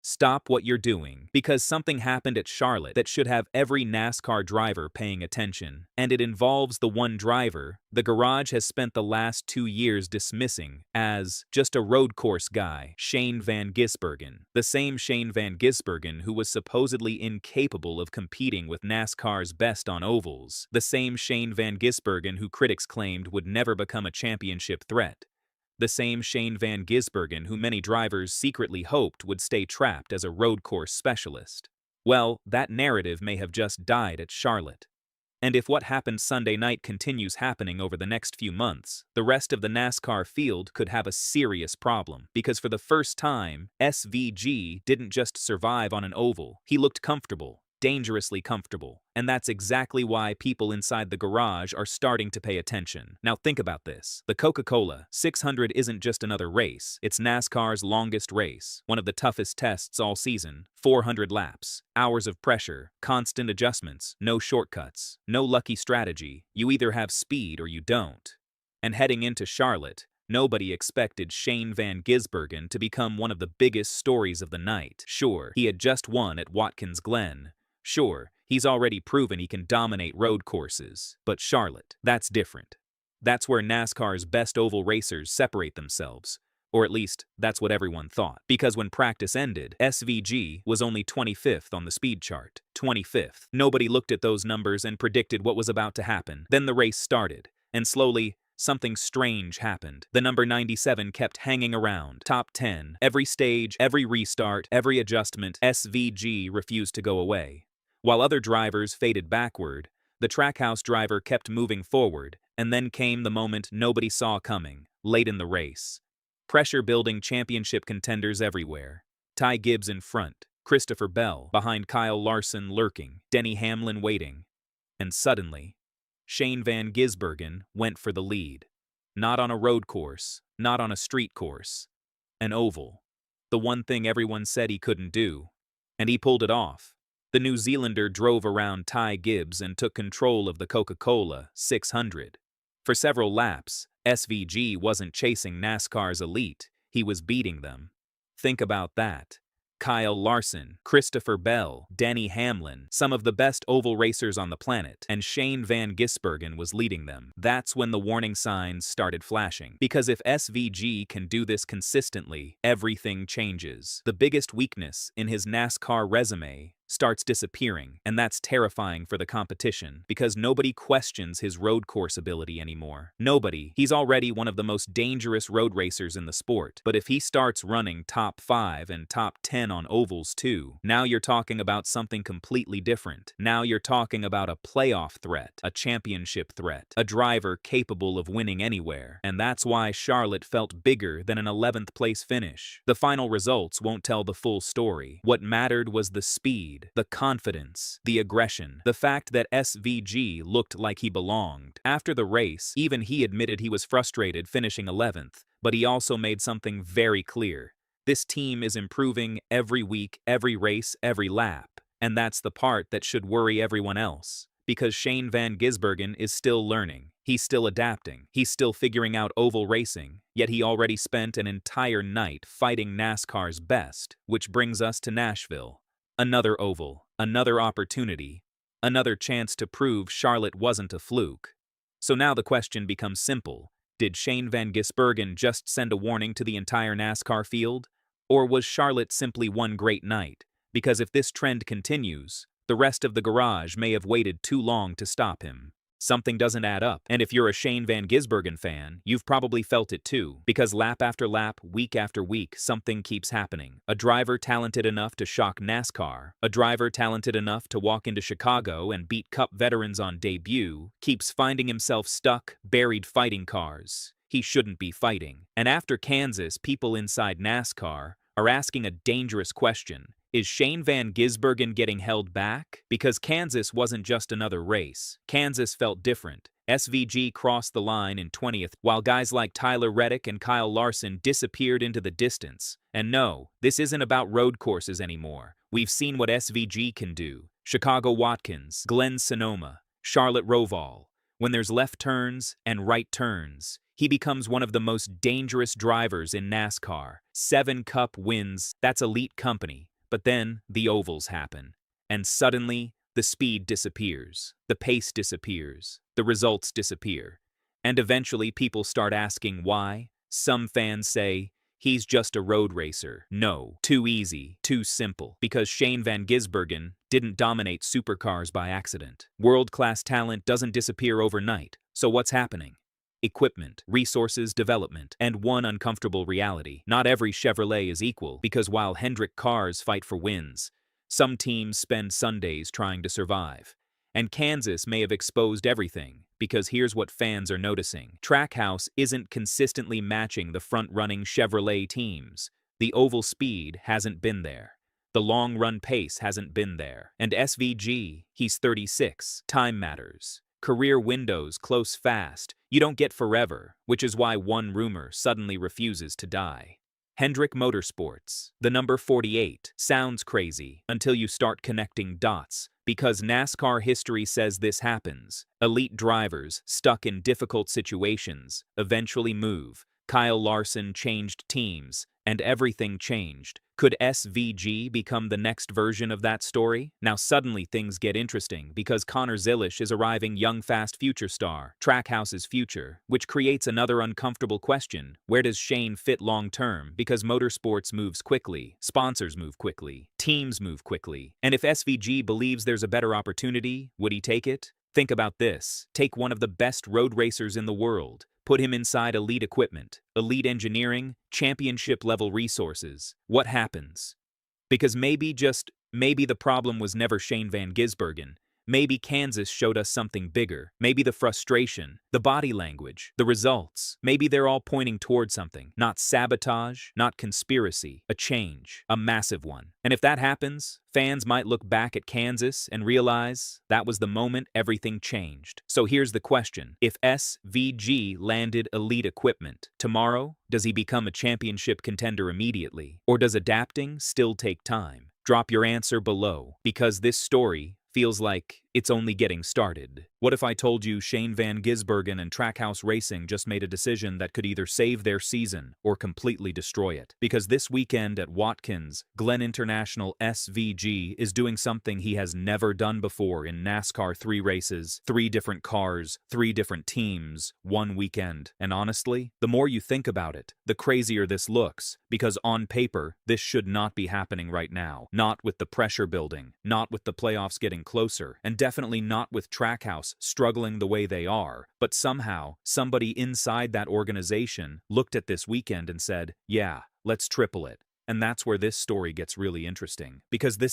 Stop what you're doing, because something happened at Charlotte that should have every NASCAR driver paying attention. And it involves the one driver the garage has spent the last 2 years dismissing as just a road course guy, Shane van Gisbergen. The same Shane van Gisbergen who was supposedly incapable of competing with NASCAR's best on ovals. The same Shane van Gisbergen who critics claimed would never become a championship threat. The same Shane van Gisbergen who many drivers secretly hoped would stay trapped as a road course specialist. Well, that narrative may have just died at Charlotte. And if what happened Sunday night continues happening over the next few months, the rest of the NASCAR field could have a serious problem. Because for the first time, SVG didn't just survive on an oval, he looked comfortable. Dangerously comfortable. And that's exactly why people inside the garage are starting to pay attention. Now think about this. The Coca-Cola 600 isn't just another race, it's NASCAR's longest race, one of the toughest tests all season, 400 laps, hours of pressure, constant adjustments, no shortcuts, no lucky strategy, you either have speed or you don't. And heading into Charlotte, nobody expected Shane van Gisbergen to become one of the biggest stories of the night. Sure, he had just won at Watkins Glen. Sure, he's already proven he can dominate road courses, but Charlotte, that's different. That's where NASCAR's best oval racers separate themselves. Or at least, that's what everyone thought. Because when practice ended, SVG was only 25th on the speed chart. 25th. Nobody looked at those numbers and predicted what was about to happen. Then the race started, and slowly, something strange happened. The number 97 kept hanging around. Top 10. Every stage, every restart, every adjustment, SVG refused to go away. While other drivers faded backward, the Trackhouse driver kept moving forward, and then came the moment nobody saw coming, late in the race. Pressure building championship contenders everywhere. Ty Gibbs in front, Christopher Bell behind Kyle Larson lurking, Denny Hamlin waiting. And suddenly, Shane van Gisbergen went for the lead. Not on a road course, not on a street course. An oval. The one thing everyone said he couldn't do. And he pulled it off. The New Zealander drove around Ty Gibbs and took control of the Coca-Cola 600. For several laps, SVG wasn't chasing NASCAR's elite, he was beating them. Think about that. Kyle Larson, Christopher Bell, Denny Hamlin, some of the best oval racers on the planet, and Shane van Gisbergen was leading them. That's when the warning signs started flashing. Because if SVG can do this consistently, everything changes. The biggest weakness in his NASCAR resume starts disappearing, and that's terrifying for the competition because nobody questions his road course ability anymore. Nobody. He's already one of the most dangerous road racers in the sport, but if he starts running top 5 and top 10 on ovals too, now you're talking about something completely different. Now you're talking about a playoff threat, a championship threat, a driver capable of winning anywhere, and that's why Charlotte felt bigger than an 11th place finish. The final results won't tell the full story. What mattered was the speed, the confidence, the aggression, the fact that SVG looked like he belonged. After the race, even he admitted he was frustrated finishing 11th, but he also made something very clear. This team is improving every week, every race, every lap. And that's the part that should worry everyone else. Because Shane van Gisbergen is still learning. He's still adapting. He's still figuring out oval racing. Yet he already spent an entire night fighting NASCAR's best, which brings us to Nashville. Another oval, another opportunity, another chance to prove Charlotte wasn't a fluke. So now the question becomes simple. Did Shane van Gisbergen just send a warning to the entire NASCAR field? Or was Charlotte simply one great night? Because if this trend continues, the rest of the garage may have waited too long to stop him. Something doesn't add up, and if you're a Shane van Gisbergen fan, you've probably felt it too. Because lap after lap, week after week, something keeps happening. A driver talented enough to shock NASCAR, a driver talented enough to walk into Chicago and beat Cup veterans on debut, keeps finding himself stuck, buried fighting cars he shouldn't be fighting. And after Kansas, people inside NASCAR are asking a dangerous question. Is Shane van Gisbergen getting held back? Because Kansas wasn't just another race. Kansas felt different. SVG crossed the line in 20th, while guys like Tyler Reddick and Kyle Larson disappeared into the distance. And no, this isn't about road courses anymore. We've seen what SVG can do. Chicago Watkins, Glen Sonoma, Charlotte Roval. When there's left turns and right turns, he becomes one of the most dangerous drivers in NASCAR. 7 Cup wins, that's elite company. But then the ovals happen. And suddenly, the speed disappears, the pace disappears, the results disappear. And eventually people start asking why. Some fans say, he's just a road racer. No, too easy, too simple. Because Shane van Gisbergen didn't dominate supercars by accident. World-class talent doesn't disappear overnight. So what's happening? Equipment, resources, development, and one uncomfortable reality. Not every Chevrolet is equal, because while Hendrick cars fight for wins, some teams spend Sundays trying to survive. And Kansas may have exposed everything, because here's what fans are noticing. Trackhouse isn't consistently matching the front-running Chevrolet teams. The oval speed hasn't been there. The long-run pace hasn't been there. And SVG, he's 36. Time matters. Career windows close fast. You don't get forever, which is why one rumor suddenly refuses to die. Hendrick Motorsports, the number 48, sounds crazy until you start connecting dots, because NASCAR history says this happens. Elite drivers, stuck in difficult situations, eventually move. Kyle Larson changed teams, and everything changed. Could SVG become the next version of that story? Now suddenly things get interesting because Connor Zilisch is arriving young fast future star, Trackhouse's future, which creates another uncomfortable question. Where does Shane fit long term? Because motorsports moves quickly, sponsors move quickly, teams move quickly. And if SVG believes there's a better opportunity, would he take it? Think about this. Take one of the best road racers in the world. Put him inside elite equipment, elite engineering, championship-level resources. What happens? Because maybe the problem was never Shane van Gisbergen. Maybe Kansas showed us something bigger. Maybe the frustration, the body language, the results. Maybe they're all pointing toward something. Not sabotage, not conspiracy. A change. A massive one. And if that happens, fans might look back at Kansas and realize that was the moment everything changed. So here's the question. If SVG landed elite equipment, tomorrow, does he become a championship contender immediately? Or does adapting still take time? Drop your answer below, because this story feels like it's only getting started. What if I told you Shane van Gisbergen and Trackhouse Racing just made a decision that could either save their season or completely destroy it? Because this weekend at Watkins, Glen International SVG is doing something he has never done before in NASCAR. 3 races, 3 different cars, 3 different teams, 1 weekend. And honestly, the more you think about it, the crazier this looks. Because on paper, this should not be happening right now. Not with the pressure building, not with the playoffs getting closer, and definitely not with Trackhouse struggling the way they are. But somehow, somebody inside that organization looked at this weekend and said, yeah, let's triple it. And that's where this story gets really interesting. Because this